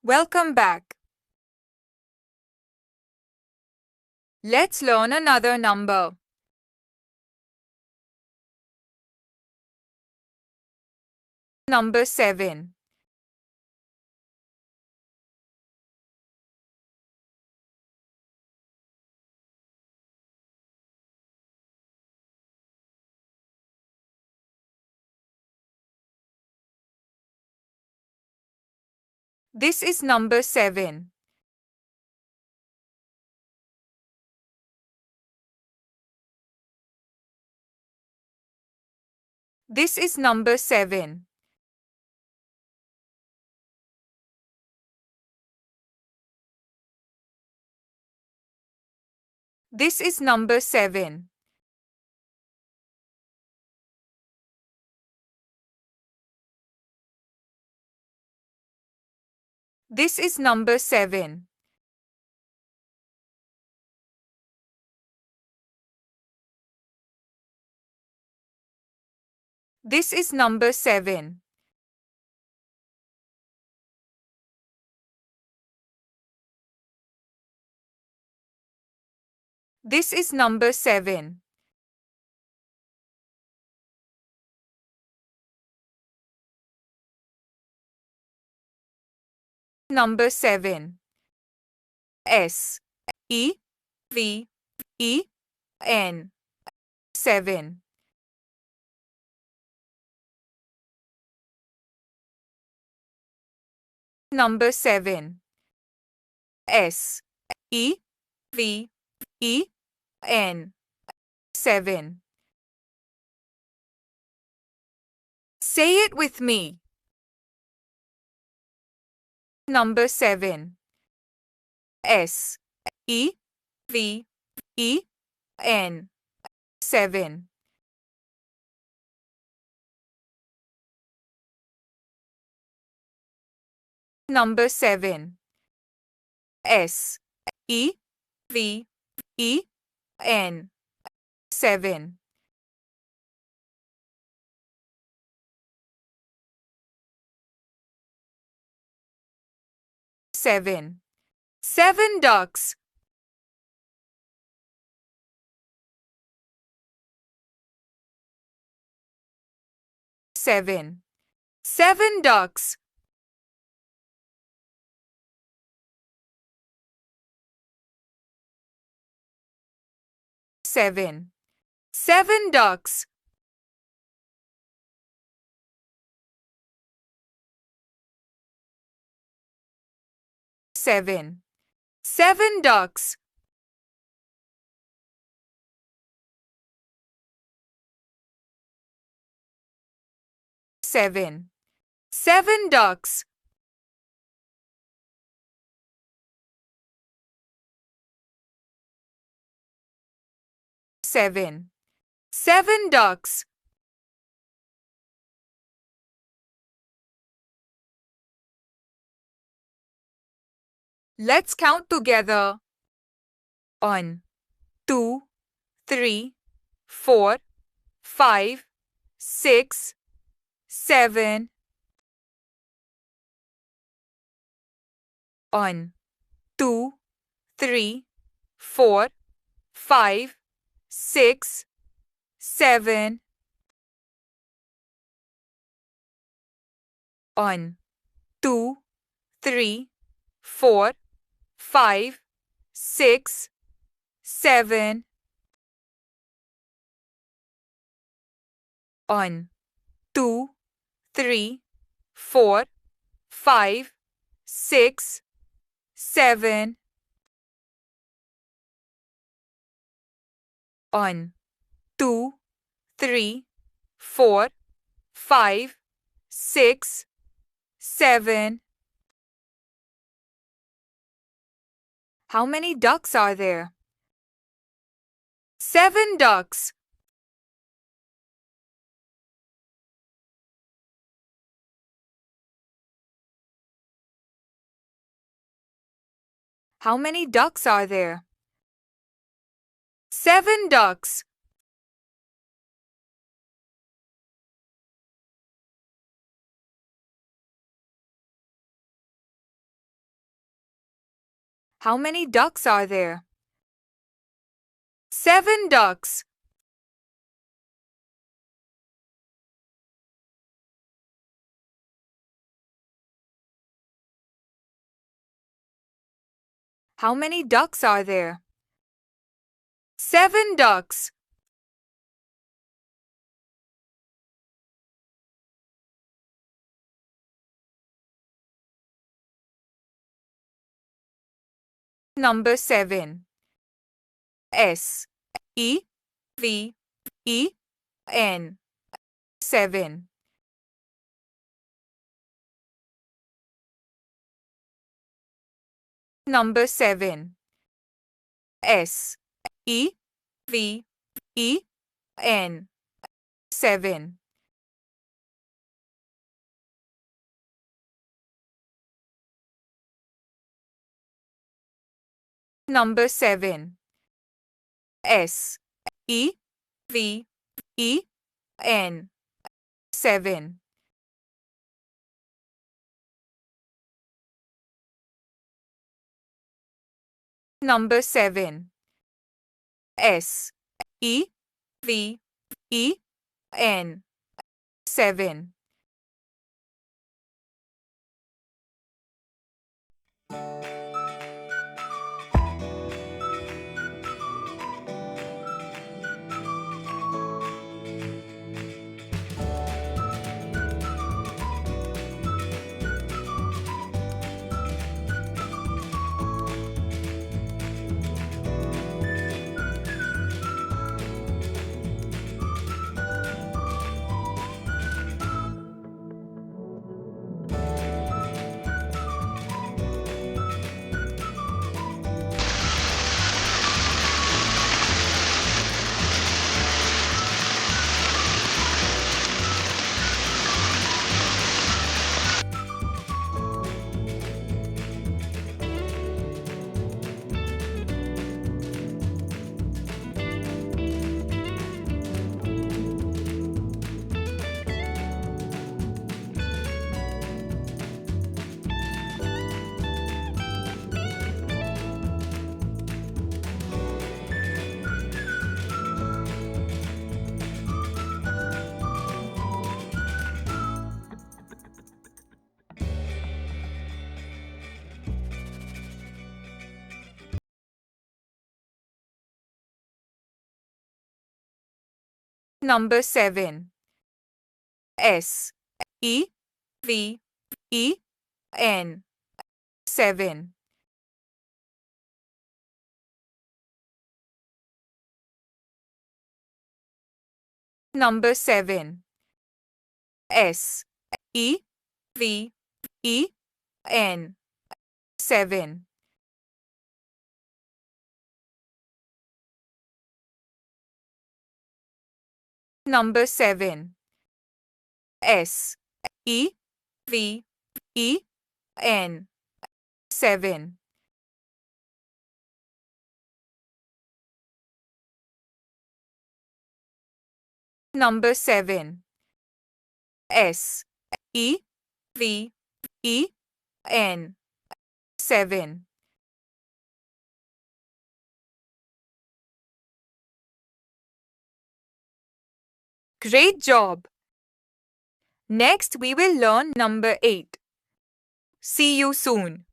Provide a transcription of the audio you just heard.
Welcome back. Let's learn another number. Number 7. This is number 7. This is number 7. This is number 7. This is number 7. This is number 7. This is number 7. Number 7. S E V E N 7. Number 7. S E V E N 7. Say it with me. Number 7. S E V E N 7. Number 7. S E V E N 7. Seven. 7 ducks. 7. 7 ducks. 7. 7 ducks. 7. 7 ducks. 7. 7 ducks. 7. 7 ducks. 'Let's count together. 1, 2, 3, 4, 5, 6, 7. 1, 2, 3, 4, 5, 6, 7. 1, 2, 3, 4, 5, 6, 7. 1, 2, 3, 4, 5, 6, 7. 1, 2, 3, 4, 5, 6, 7. How many ducks are there? 7 ducks. How many ducks are there? 7 ducks. How many ducks are there? 7 ducks. How many ducks are there? 7 ducks. Number 7. S-E-V-E-N. 7. Number 7. S-E-V-E-N. 7. Number 7. S-E-V-E-N. 7. Number 7. S-E-V-E-N. 7. Number 7. S-E-V-E-N. 7. Number 7. S-E-V-E-N. 7. Number 7. S-E-V-E-N. 7. Number 7. S-E-V-E-N. 7. Great job! Next, we will learn number 8. See you soon.